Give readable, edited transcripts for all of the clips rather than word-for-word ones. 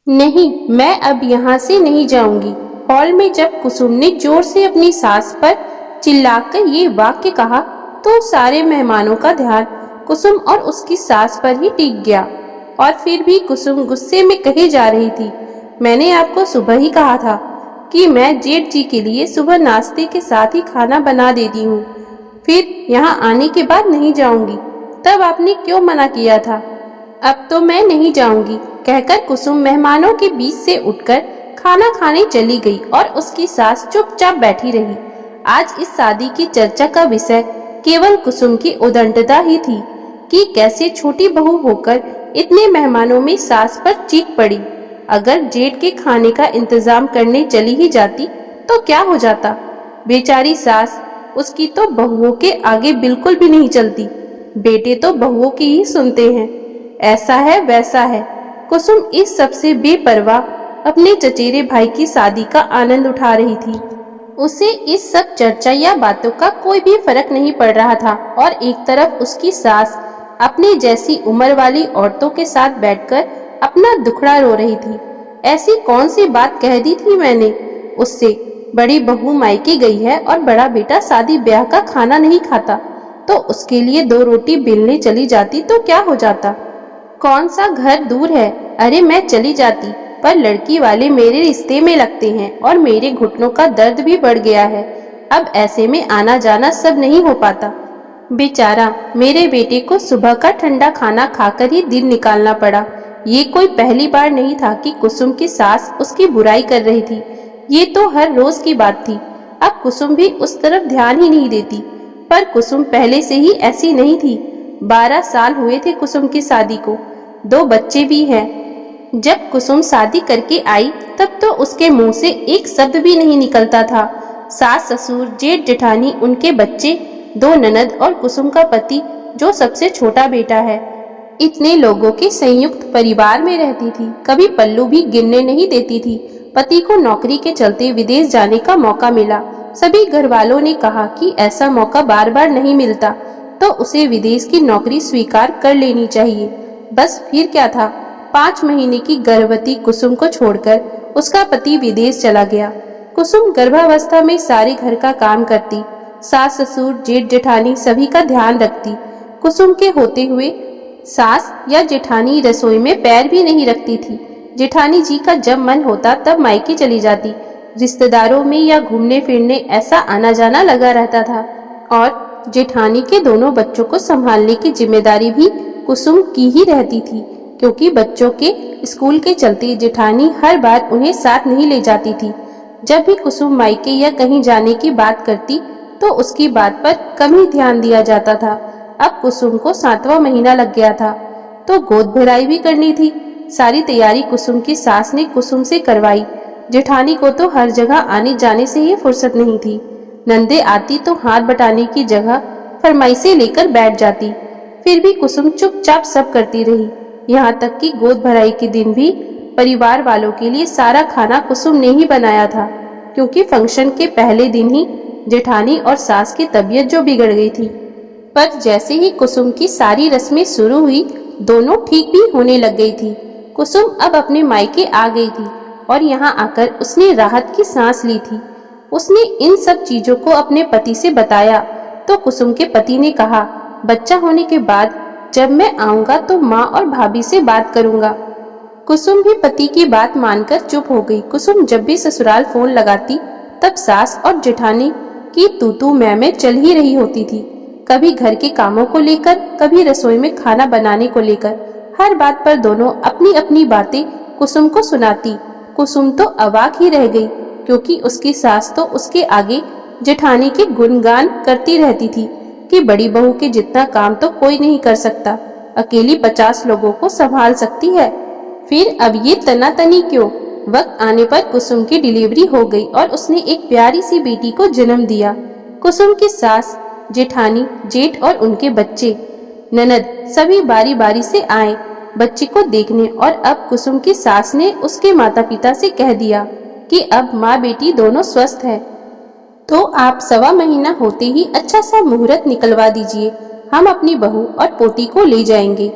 नहीं, मैं अब यहाँ से नहीं जाऊंगी। हॉल में जब कुसुम ने जोर से अपनी सास पर चिल्लाकर ये वाक्य कहा तो सारे मेहमानों का ध्यान कुसुम और उसकी सास पर ही टिक गया। और फिर भी कुसुम गुस्से में कही जा रही थी, मैंने आपको सुबह ही कहा था कि मैं जेठ जी के लिए सुबह नाश्ते के साथ ही खाना बना देती हूँ, फिर यहाँ आने के बाद नहीं जाऊंगी। तब आपने क्यों मना किया था? अब तो मैं नहीं जाऊंगी, कहकर कुसुम मेहमानों के बीच से उठकर खाना खाने चली गई और उसकी सास चुपचाप बैठी रही। आज इस शादी की चर्चा का विषय केवल कुसुम की उद्दंडता ही थी कि कैसे छोटी बहू होकर इतने मेहमानों में सास पर चीख पड़ी। अगर जेठ के खाने का इंतजाम करने चली ही जाती तो क्या हो जाता? बेचारी सास, उसकी तो बहुओं के आगे बिल्कुल भी नहीं चलती। बेटे तो बहुओं की ही सुनते हैं। ऐसा है वैसा है। कुसुम इस सबसे बेपरवाह अपने चचेरे भाई की शादी का आनंद उठा रही थी। उसे इस सब चर्चा या बातों का कोई भी फर्क नहीं पड़ रहा था और एक तरफ उसकी सास अपने जैसी उम्र वाली औरतों के साथ बैठकर अपना दुखड़ा रो रही थी। ऐसी कौन सी बात कह दी थी मैंने उससे? बड़ी बहू मायके गई है और बड़ा बेटा शादी ब्याह का खाना नहीं खाता, तो उसके लिए 2 रोटी बेलने चली जाती तो क्या हो जाता? कौन सा घर दूर है? अरे मैं चली जाती, पर लड़की वाले मेरे रिश्ते में लगते हैं और मेरे घुटनों का दर्द भी बढ़ गया है। अब ऐसे में आना जाना सब नहीं हो पाता। बेचारा मेरे बेटे को सुबह का ठंडा खाना खाकर ही दिन निकालना पड़ा। ये कोई पहली बार नहीं था कि कुसुम की सास उसकी बुराई कर रही थी। ये तो हर रोज की बात थी। अब कुसुम भी उस तरफ ध्यान ही नहीं देती। पर कुसुम पहले से ही ऐसी नहीं थी। 12 साल हुए थे कुसुम की शादी को, 2 बच्चे भी हैं। जब कुसुम शादी करके आई तब तो उसके मुंह से एक शब्द भी नहीं निकलता था। सास ससुर जेठ जेठानी, उनके बच्चे, 2 ननद और कुसुम का पति जो सबसे छोटा बेटा है, इतने लोगों के संयुक्त परिवार में रहती थी। कभी पल्लू भी गिरने नहीं देती थी। पति को नौकरी के चलते विदेश जाने का मौका मिला। सभी घर वालों ने कहा कि ऐसा मौका बार बार नहीं मिलता, तो उसे विदेश की नौकरी स्वीकार कर लेनी चाहिए। बस फिर क्या था, 5 महीने की गर्भवती कुसुम को छोड़कर उसका पति विदेश चला गया। कुसुम गर्भावस्था में सारे घर का काम करती, सास ससुर जेठ जेठानी सभी का ध्यान रखती। कुसुम के होते हुए सास या जेठानी रसोई में पैर भी नहीं रखती थी। जेठानी जी का जब मन होता तब मायके चली जाती। रिश्तेदारों में या घूमने फिरने ऐसा आना जाना लगा रहता था। और जेठानी के दोनों बच्चों को संभालने की जिम्मेदारी भी कुसुम की ही रहती थी, क्योंकि बच्चों के स्कूल के चलते जेठानी हर बार उन्हें साथ नहीं ले जाती थी। जब भी कुसुम मायके या कहीं जाने की बात करती तो उसकी बात पर कम ही ध्यान दिया जाता था। अब कुसुम को 7वां महीना लग गया था, तो गोद भराई भी करनी थी। सारी तैयारी कुसुम की सास ने कुसुम से करवाई। जेठानी को तो हर जगह आने जाने से ही फुर्सत नहीं थी। नंदे आती तो हाथ बटाने की जगह फरमाइशें लेकर बैठ जाती। फिर भी कुसुम चुपचाप सब करती रही। यहाँ तक कि गोद भराई के दिन भी परिवार वालों के लिए सारा खाना कुसुम ने ही बनाया था, क्योंकि फंक्शन के पहले दिन ही जेठानी और सास की तबीयत जो बिगड़ गई थी। पर जैसे ही कुसुम की सारी रस्में शुरू हुई, दोनों ठीक भी होने लग गई थी। कुसुम अब अपने मायके आ गई थी और यहाँ आकर उसने राहत की सांस ली थी। उसने इन सब चीजों को अपने पति से बताया तो कुसुम के पति ने कहा, बच्चा होने के बाद जब मैं आऊंगा तो माँ और भाभी से बात करूंगा। कुसुम भी पति की बात मानकर चुप हो गई। कुसुम जब भी ससुराल फोन लगाती तब सास और जेठानी की तू मैं चल ही रही होती थी। कभी घर के कामों को लेकर, कभी रसोई में खाना बनाने को लेकर। हर बात पर दोनों अपनी अपनी बातें कुसुम को सुनाती। कुसुम तो अवाक ही रह गई, क्योंकि उसकी सास तो उसके आगे जेठानी के गुणगान करती रहती थी कि बड़ी बहू के जितना काम तो कोई नहीं कर सकता, अकेली 50 लोगों को संभाल सकती है। फिर अब ये तनातनी क्यों? वक्त आने पर कुसुम की डिलीवरी हो गई और उसने एक प्यारी सी बेटी को जन्म दिया। कुसुम की सास, जेठानी, जेठ और उनके बच्चे, ननद सभी बारी बारी से आए बच्चे को देखने। और अब कुसुम की सास ने उसके माता पिता से कह दिया कि अब माँ बेटी दोनों स्वस्थ है, तो आप 1.25 महीना होते ही अच्छा सा मुहूर्त निकलवा दीजिए। हम अपनी बहू और पोती को ले जाएंगे,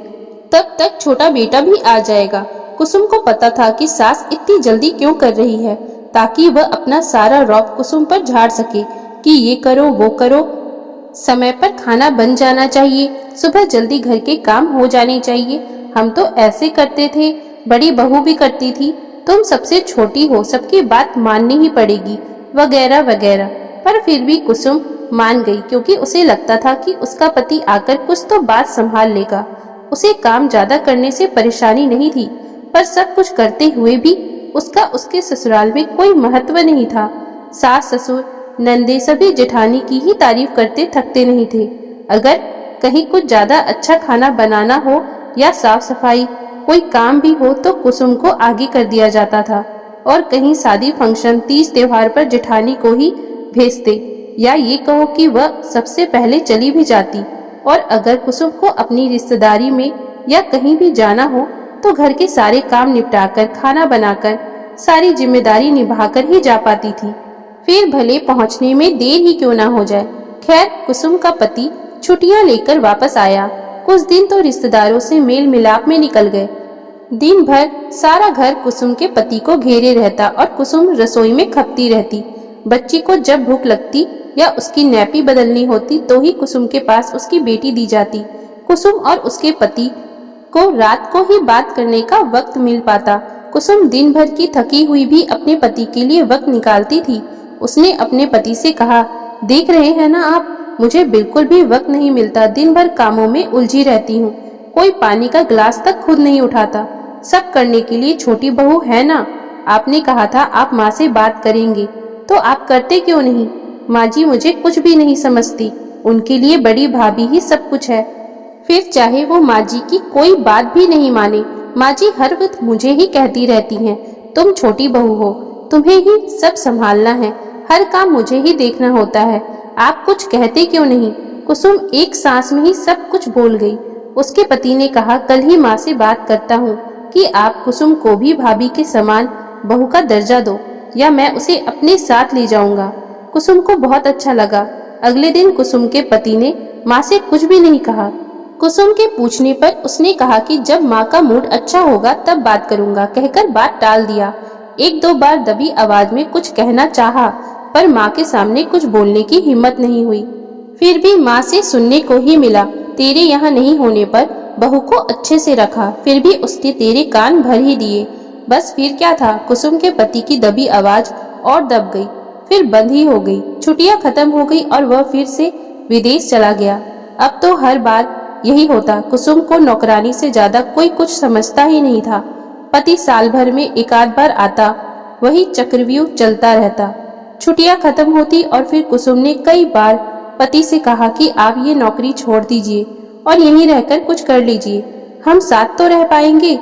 तब तक छोटा बेटा भी आ जाएगा। कुसुम को पता था कि सास इतनी जल्दी क्यों कर रही है, ताकि वह अपना सारा रौब कुसुम पर झाड़ सके कि ये करो वो करो, समय पर खाना बन जाना चाहिए, सुबह जल्दी घर के काम हो जाने चाहिए, हम तो ऐसे करते थे, बड़ी बहू भी करती थी, तुम सबसे छोटी हो, सबकी बात माननी ही पड़ेगी, वगैरह वगैरह। पर फिर भी कुसुम मान गई, क्योंकि उसे लगता था कि उसका पति आकर कुछ तो बात संभाल लेगा। उसे काम ज्यादा करने से परेशानी नहीं थी, पर सब कुछ करते हुए भी उसका उसके ससुराल में कोई महत्व नहीं था। सास ससुर नंदे सभी जेठानी की ही तारीफ करते थकते नहीं थे। अगर कहीं कुछ ज्यादा अच्छा खाना बनाना हो या साफ सफाई कोई काम भी हो तो कुसुम को आगे कर दिया जाता था, और कहीं शादी फंक्शन तीज त्योहार पर जेठानी को ही भेजते, या ये कहो कि वह सबसे पहले चली भी जाती। और अगर कुसुम को अपनी रिश्तेदारी में या कहीं भी जाना हो तो घर के सारे काम निपटाकर, खाना बनाकर, सारी जिम्मेदारी निभाकर ही जा पाती थी, फिर भले पहुंचने में देर ही क्यों ना हो जाए। खैर, कुसुम का पति छुट्टियां लेकर वापस आया। कुछ दिन तो रिश्तेदारों से मेल मिलाप में निकल गए। दिन भर सारा घर कुसुम के पति को घेरे रहता और कुसुम रसोई में खपती रहती। बच्ची को जब भूख लगती या उसकी नैपी बदलनी होती तो ही कुसुम के पास उसकी बेटी दी जाती। कुसुम और उसके पति को रात को ही बात करने का वक्त मिल पाता। कुसुम दिन भर की थकी हुई भी अपने पति के लिए वक्त निकालती थी। उसने अपने पति से कहा, देख रहे हैं ना आप, मुझे बिल्कुल भी वक्त नहीं मिलता, दिन भर कामों में उलझी रहती हूँ, कोई पानी का गिलास तक खुद नहीं उठाता, सब करने के लिए छोटी बहू है ना। आपने कहा था आप माँ से बात करेंगे, तो आप करते क्यों नहीं? माँ जी मुझे कुछ भी नहीं समझती, उनके लिए बड़ी भाभी ही सब कुछ है, फिर चाहे वो माँ जी की कोई बात भी नहीं माने, माँ जी हर वक्त मुझे ही कहती रहती हैं, तुम छोटी बहू हो, तुम्हें ही सब संभालना है, हर काम मुझे ही देखना होता है, आप कुछ कहते क्यों नहीं? कुसुम एक सांस में ही सब कुछ बोल गई। उसके पति ने कहा, कल ही माँ से बात करता हूँ कि आप कुसुम को भी भाभी के समान बहू का दर्जा दो, या मैं उसे अपने साथ ले जाऊंगा। कुसुम को बहुत अच्छा लगा। अगले दिन कुसुम के पति ने माँ से कुछ भी नहीं कहा। कुसुम के पूछने पर उसने कहा कि जब माँ का मूड अच्छा होगा तब बात करूंगा, कहकर बात टाल दिया। एक दो बार दबी आवाज में कुछ कहना चाहा, पर माँ के सामने कुछ बोलने की हिम्मत नहीं हुई। फिर भी माँ से सुनने को ही मिला, तेरे यहाँ नहीं होने पर बहू को अच्छे से रखा, फिर भी उसने तेरे कान भर ही दिए। बस फिर क्या था, कुसुम के पति की दबी आवाज और दब गई, फिर बंद ही हो गई। छुट्टियां खत्म हो गई और वह फिर से विदेश चला गया। अब तो हर बार यही होता, कुसुम को नौकरानी से ज्यादा कोई कुछ समझता ही नहीं था। पति साल भर में एक आध बार आता, वही चक्रव्यूह चलता रहता। छुट्टियां खत्म होती और फिर कुसुम ने कई बार पति से कहा कि आप ये नौकरी छोड़ दीजिए और यहीं रहकर कुछ कर लीजिए, हम साथ तो रह पाएंगे।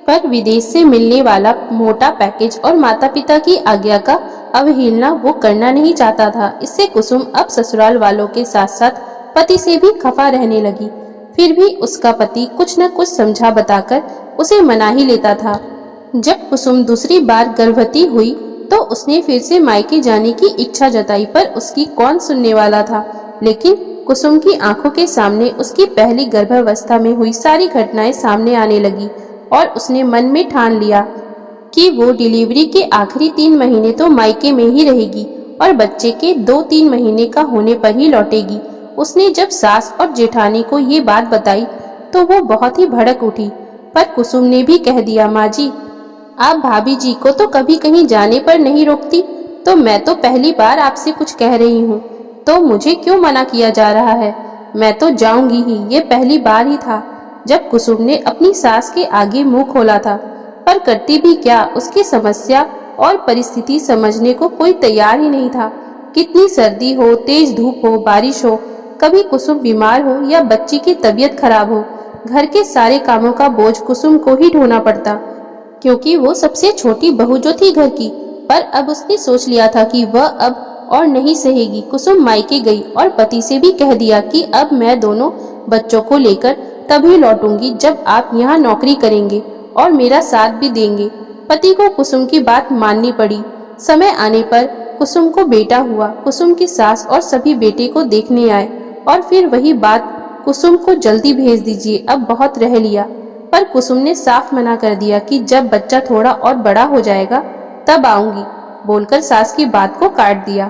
पर विदेश से मिलने वाला मोटा पैकेज और माता पिता की आज्ञा का अवहेलना वो करना नहीं चाहता था। इससे कुसुम अब ससुराल वालों के साथ साथ पति से भी खफा रहने लगी। फिर भी उसका पति कुछ न कुछ समझा बताकर उसे मना ही लेता था। जब कुसुम दूसरी बार गर्भवती हुई तो उसने फिर से मायके जाने की इच्छा जताई, पर उसकी कौन सुनने वाला था। लेकिन कुसुम की आंखों के सामने उसकी पहली गर्भावस्था में हुई सारी घटनाएं सामने आने लगी और उसने मन में ठान लिया कि वो डिलीवरी के आखिरी 3 महीने तो मायके में ही रहेगी और बच्चे के 2-3 महीने का होने पर ही लौटेगी। उसने जब सास और जेठानी को ये बात बताई तो वो बहुत ही भड़क उठी, पर कुसुम ने भी कह दिया, माँ जी आप भाभी जी को तो कभी कहीं जाने पर नहीं रोकती, तो मैं तो पहली बार आपसे कुछ कह रही हूँ, तो मुझे क्यों मना किया जा रहा है? मैं तो जाऊंगी ही, ये पहली बार ही था जब कुसुम ने अपनी सास के आगे मुंह खोला था। पर करती भी क्या, उसकी समस्या और परिस्थिति समझने को कोई तैयार ही नहीं था। कितनी सर्दी हो, तेज धूप हो, बारिश हो, कभी कुसुम बीमार हो या बच्ची की तबीयत खराब हो, घर के सारे कामों का बोझ कुसुम को ही ढोना पड़ता, क्योंकि वो सबसे छोटी बहू जो थी घर की। पर अब उसने सोच लिया था कि वह अब और नहीं सहेगी। कुसुम मायके गई और पति से भी कह दिया कि अब मैं दोनों बच्चों को लेकर तभी लौटूंगी जब आप यहाँ नौकरी करेंगे और मेरा साथ भी देंगे। पति को कुसुम की बात माननी पड़ी। समय आने पर कुसुम को बेटा हुआ। कुसुम की सास और सभी बेटे को देखने आए और फिर वही बात, कुसुम को जल्दी भेज दीजिए, अब बहुत रह लिया। पर कुसुम ने साफ मना कर दिया कि जब बच्चा थोड़ा और बड़ा हो जाएगा तब आऊंगी, बोलकर सास की बात को काट दिया।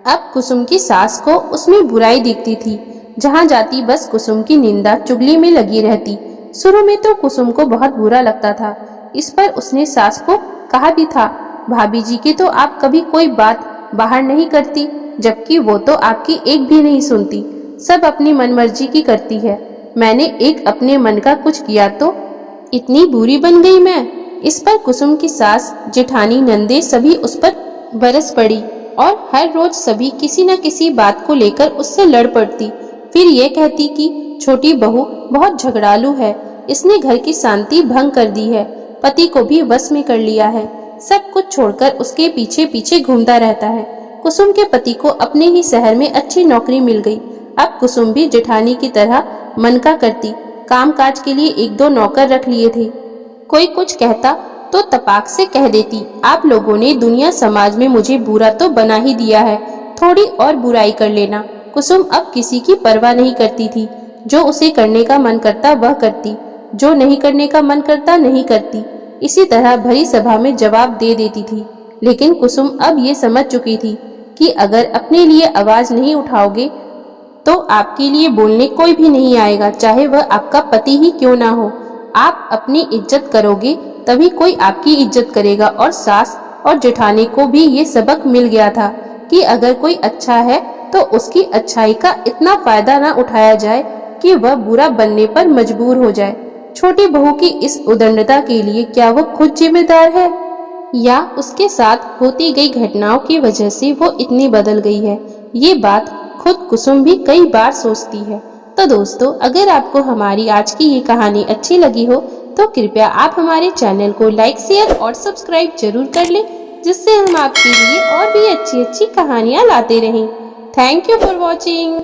अब कुसुम की सास को उसमें बुराई दिखती थी। जहाँ जाती बस कुसुम की निंदा चुगली में लगी रहती। शुरू में तो कुसुम को बहुत बुरा लगता था। इस पर उसने सास को कहा भी था, भाभी जी की तो आप कभी कोई बात बाहर नहीं करती, जबकि वो तो आपकी एक भी नहीं सुनती, सब अपनी मनमर्जी की करती है। मैंने एक अपने मन का कुछ किया तो इतनी बुरी बन गई मैं। इस पर कुसुम की सास, जेठानी, नंदे सभी उस पर बरस पड़ी और हर रोज सभी किसी न किसी बात को लेकर उससे लड़ पड़ती। फिर ये कहती कि छोटी बहू बहुत झगड़ालू है, इसने घर की शांति भंग कर दी है, पति को भी वश में कर लिया है, सब कुछ छोड़कर उसके पीछे पीछे घूमता रहता है। कुसुम के पति को अपने ही शहर में अच्छी नौकरी मिल गई। अब कुसुम भी जेठानी की तरह मन का करती, कामकाज के लिए एक दो नौकर रख लिए थे। कोई कुछ कहता तो तपाक से कह देती, आप लोगों ने दुनिया समाज में मुझे बुरा तो बना ही दिया है, थोड़ी और बुराई कर लेना। कुसुम अब किसी की परवाह नहीं करती थी। जो उसे करने का मन करता वह करती, जो नहीं करने का मन करता नहीं करती। इसी तरह भरी सभा में जवाब दे देती थी। लेकिन कुसुम अब ये समझ चुकी थी कि अगर अपने लिए आवाज नहीं उठाओगे तो आपके लिए बोलने कोई भी नहीं आएगा, चाहे वह आपका पति ही क्यों ना हो। आप अपनी इज्जत करोगे तभी कोई आपकी इज्जत करेगा। और सास और जेठानी को भी ये सबक मिल गया था कि अगर कोई अच्छा है तो उसकी अच्छाई का इतना फायदा ना उठाया जाए कि वह बुरा बनने पर मजबूर हो जाए। छोटी बहू की इस उदंडता के लिए क्या वो खुद जिम्मेदार है, या उसके साथ होती गई घटनाओं की वजह से वो इतनी बदल गई है? ये बात खुद कुसुम भी कई बार सोचती है। तो दोस्तों, अगर आपको हमारी आज की ये कहानी अच्छी लगी हो तो कृपया आप हमारे चैनल को लाइक, शेयर और सब्सक्राइब जरूर कर लें, जिससे हम आपके लिए और भी अच्छी अच्छी कहानियाँ लाते रहें। Thank you for watching.